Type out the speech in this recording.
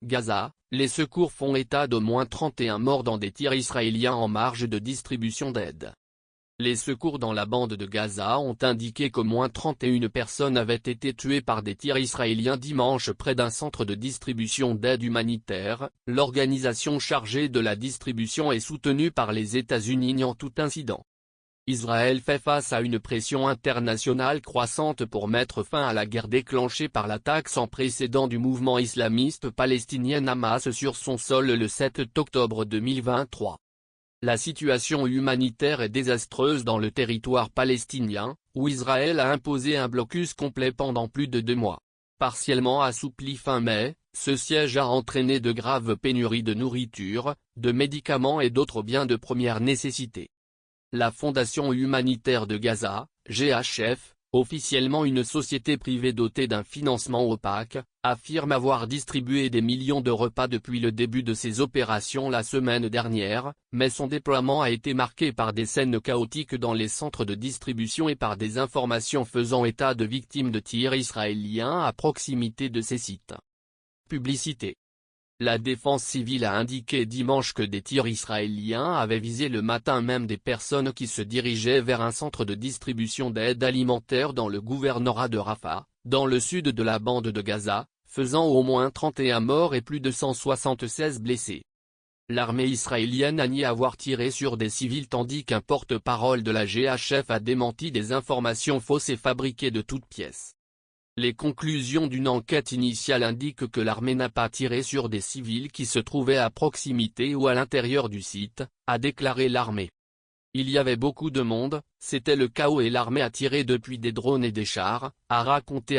Gaza, les secours font état d'au moins 31 morts dans des tirs israéliens en marge de distribution d'aide. Les secours dans la bande de Gaza ont indiqué qu'au moins 31 personnes avaient été tuées par des tirs israéliens dimanche près d'un centre de distribution d'aide humanitaire. L'organisation chargée de la distribution est soutenue par les États-Unis niant tout incident. Israël fait face à une pression internationale croissante pour mettre fin à la guerre déclenchée par l'attaque sans précédent du mouvement islamiste palestinien Hamas sur son sol le 7 octobre 2023. La situation humanitaire est désastreuse dans le territoire palestinien, où Israël a imposé un blocus complet pendant plus de 2 mois. Partiellement assoupli fin mai, ce siège a entraîné de graves pénuries de nourriture, de médicaments et d'autres biens de première nécessité. La Fondation humanitaire de Gaza, GHF, officiellement une société privée dotée d'un financement opaque, affirme avoir distribué des millions de repas depuis le début de ses opérations la semaine dernière, mais son déploiement a été marqué par des scènes chaotiques dans les centres de distribution et par des informations faisant état de victimes de tirs israéliens à proximité de ces sites. Publicité. La défense civile a indiqué dimanche que des tirs israéliens avaient visé le matin même des personnes qui se dirigeaient vers un centre de distribution d'aide alimentaire dans le gouvernorat de Rafah, dans le sud de la bande de Gaza, faisant au moins 31 morts et plus de 176 blessés. L'armée israélienne a nié avoir tiré sur des civils tandis qu'un porte-parole de la GHF a démenti des informations fausses et fabriquées de toutes pièces. Les conclusions d'une enquête initiale indiquent que l'armée n'a pas tiré sur des civils qui se trouvaient à proximité ou à l'intérieur du site, a déclaré l'armée. Il y avait beaucoup de monde, c'était le chaos et l'armée a tiré depuis des drones et des chars, a raconté